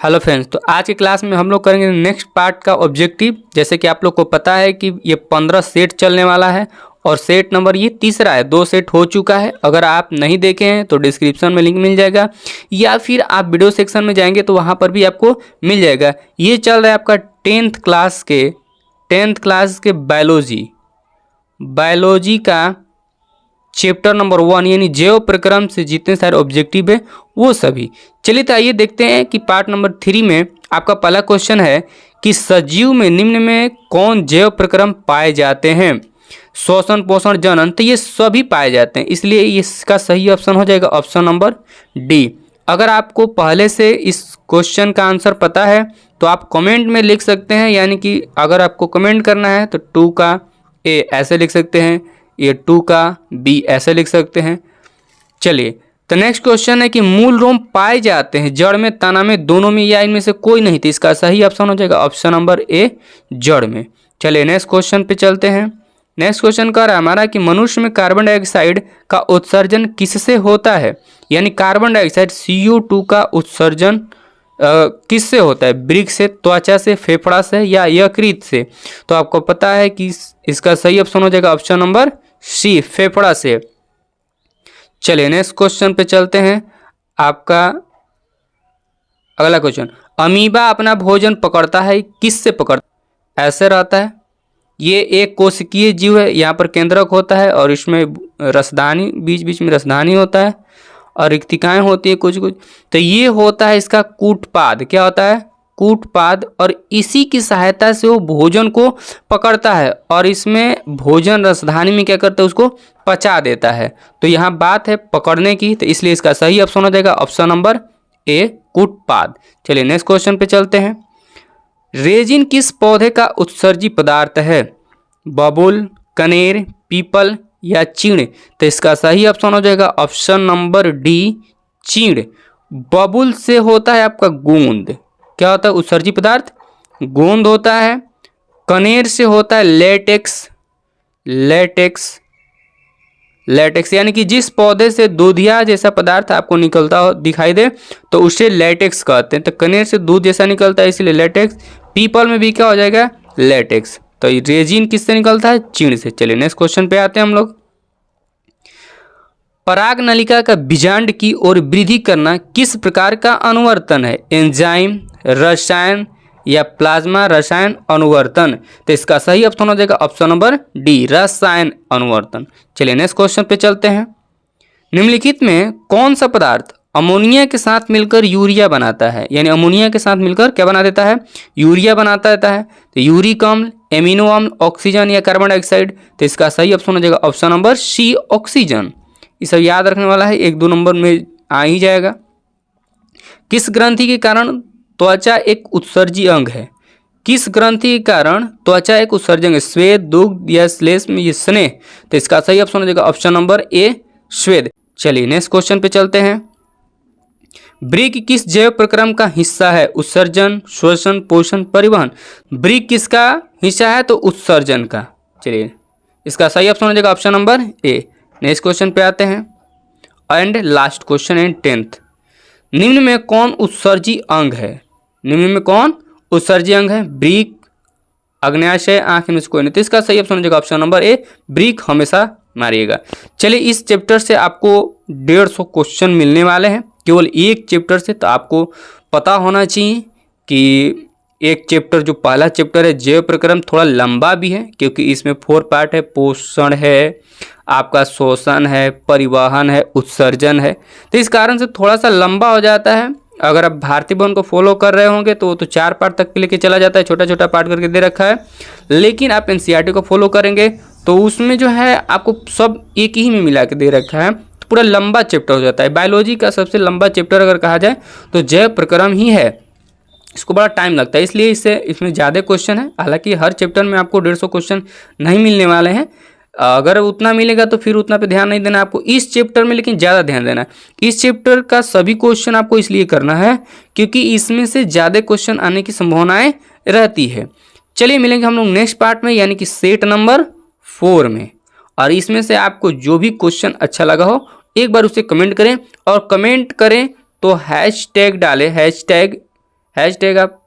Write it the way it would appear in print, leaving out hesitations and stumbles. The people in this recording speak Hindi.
हेलो फ्रेंड्स, तो आज की क्लास में हम लोग करेंगे नेक्स्ट पार्ट का ऑब्जेक्टिव। जैसे कि आप लोग को पता है कि ये 15 सेट चलने वाला है और सेट नंबर ये तीसरा है। 2 सेट हो चुका है। अगर आप नहीं देखे हैं तो डिस्क्रिप्शन में लिंक मिल जाएगा या फिर आप वीडियो सेक्शन में जाएंगे तो वहाँ पर भी आपको मिल जाएगा। ये चल रहा है आपका 10th क्लास के बायोलॉजी का चैप्टर नंबर 1 यानी जैव प्रक्रम से जितने सारे ऑब्जेक्टिव है वो सभी। चलिए तो आइए देखते हैं कि पार्ट नंबर 3 में आपका पहला क्वेश्चन है कि सजीव में निम्न में कौन जैव प्रक्रम पाए जाते हैं। श्वसन, पोषण, जनन, तो ये सभी पाए जाते हैं, इसलिए इसका सही ऑप्शन हो जाएगा ऑप्शन नंबर डी। अगर आपको पहले से इस क्वेश्चन का आंसर पता है तो आप कमेंट में लिख सकते हैं, यानी कि अगर आपको कमेंट करना है तो 2 का ए ऐसे लिख सकते हैं, ये 2 का बी ऐसे लिख सकते हैं। चलिए तो नेक्स्ट क्वेश्चन है कि मूल रोम पाए जाते हैं जड़ में, तना में, दोनों में या इनमें से कोई नहीं, तो इसका सही ऑप्शन हो जाएगा ऑप्शन नंबर ए जड़ में। चलिए नेक्स्ट क्वेश्चन पे चलते हैं। नेक्स्ट क्वेश्चन कह रहा है हमारा कि मनुष्य में कार्बन डाइऑक्साइड का उत्सर्जन किससे होता है, यानी कार्बन डाइऑक्साइड CO2 का उत्सर्जन किससे होता है। वृक्क से, त्वचा से, फेफड़ा से या यकृत से। तो आपको पता है कि इसका सही ऑप्शन हो जाएगा ऑप्शन नंबर सी, फेफड़ा से। चलिए नेक्स्ट क्वेश्चन पे चलते हैं। आपका अगला क्वेश्चन, अमीबा अपना भोजन पकड़ता है किससे पकड़ता है। ऐसे रहता है, ये एक कोशिकीय जीव है, यहाँ पर केंद्रक होता है और इसमें रसदानी, बीच बीच में रसदानी होता है और रिक्तिकाएं होती है कुछ कुछ। तो ये होता है इसका कूटपाद। क्या होता है? कूटपाद। और इसी की सहायता से वो भोजन को पकड़ता है और इसमें भोजन रसधानी में क्या करता है, उसको पचा देता है। तो यहाँ बात है पकड़ने की, तो इसलिए इसका सही ऑप्शन हो जाएगा ऑप्शन नंबर ए, कूटपाद। चलिए नेक्स्ट क्वेश्चन पे चलते हैं। रेजिन किस पौधे का उत्सर्जी पदार्थ है। बबूल, कनेर, पीपल या चीड़। तो इसका सही ऑप्शन हो जाएगा ऑप्शन नंबर डी, चीड़। बबूल से होता है आपका गोंद। क्या होता है उत्सर्जी पदार्थ? गोंद होता है। कनेर से होता है लेटेक्स यानी कि जिस पौधे से दूधिया जैसा पदार्थ आपको निकलता हो दिखाई दे तो उसे लेटेक्स कहते हैं। तो कनेर से दूध जैसा निकलता है इसलिए लेटेक्स। पीपल में भी क्या हो जाएगा? लेटेक्स। तो रेजिन किससे निकलता है? चीड़ से। चलिए नेक्स्ट क्वेश्चन पे आते हैं हम लोग। पराग नलिका का बीजांड की ओर वृद्धि करना किस प्रकार का अनुवर्तन है। एंजाइम, रसायन या प्लाज्मा रसायन अनुवर्तन। तो इसका सही ऑप्शन हो जाएगा ऑप्शन नंबर डी, रसायन अनुवर्तन। चलिए नेक्स्ट क्वेश्चन पे चलते हैं। निम्नलिखित में कौन सा पदार्थ अमोनिया के साथ मिलकर यूरिया बनाता है, यानी अमोनिया के साथ मिलकर क्या बना देता है? यूरिया बनाता रहता है। तो यूरिक अम्ल, एमिनो अम्ल, ऑक्सीजन या कार्बन डाइऑक्साइड। तो इसका सही ऑप्शन हो जाएगा ऑप्शन नंबर सी, ऑक्सीजन। ये सब याद रखने वाला है, 1-2 नंबर में आ ही जाएगा। किस ग्रंथि के कारण त्वचा एक उत्सर्जी अंग है। किस ग्रंथि के कारण त्वचा एक उत्सर्जी अंग है। श्वेत, दुग्ध या श्लेष्म या स्नेह। तो इसका सही ऑप्शन हो जाएगा ऑप्शन नंबर ए, श्वेत। चलिए नेक्स्ट क्वेश्चन पे चलते हैं। वृक्क किस जैव प्रक्रम का हिस्सा है। उत्सर्जन, श्वसन, पोषण, परिवहन। वृक्क किसका हिस्सा है? तो उत्सर्जन का। चलिए इसका सही ऑप्शन हो जाएगा option number A. Next question पे आते हैं and last question and 10th। निम्न में कौन उत्सर्जी अंग है। निम्न में कौन उत्सर्जी अंग है। वृक्क, अग्न्याशय, आंख में से कोई नहीं। तो इसका सही ऑप्शन हो जाएगा ऑप्शन नंबर ए, वृक्क हमेशा मारिएगा। चलिए इस चैप्टर से आपको 150 क्वेश्चन मिलने वाले हैं, केवल एक चैप्टर से। तो आपको पता होना चाहिए कि एक चैप्टर जो पहला चैप्टर है जैव प्रक्रम थोड़ा लंबा भी है, क्योंकि इसमें 4 पार्ट है। पोषण है, आपका शोषण है, परिवहन है, उत्सर्जन है। तो इस कारण से थोड़ा सा लंबा हो जाता है। अगर आप भारतीय वन को फॉलो कर रहे होंगे तो वो तो 4 पार्ट तक के लेके चला जाता है, छोटा छोटा पार्ट करके दे रखा है। लेकिन आप NCERT को फॉलो करेंगे तो उसमें जो है आपको सब एक ही में मिला के दे रखा है, तो पूरा लंबा चैप्टर हो जाता है। बायोलॉजी का सबसे लंबा चैप्टर अगर कहा जाए तो जैव प्रक्रम ही है। इसको बड़ा टाइम लगता है, इसलिए इसमें ज़्यादा क्वेश्चन है। हालांकि हर चैप्टर में आपको 150 क्वेश्चन नहीं मिलने वाले हैं। अगर उतना मिलेगा तो फिर उतना पे ध्यान नहीं देना आपको इस चैप्टर में, लेकिन ज़्यादा ध्यान देना है। इस चैप्टर का सभी क्वेश्चन आपको इसलिए करना है क्योंकि इसमें से ज़्यादा क्वेश्चन आने की संभावनाएं रहती है। चलिए मिलेंगे हम लोग नेक्स्ट पार्ट में, यानी कि सेट नंबर 4 में। और इसमें से आपको जो भी क्वेश्चन अच्छा लगा हो एक बार उसे कमेंट करें, और कमेंट करें तो हैशटैग डालें, हैशटैग हैशटैग आप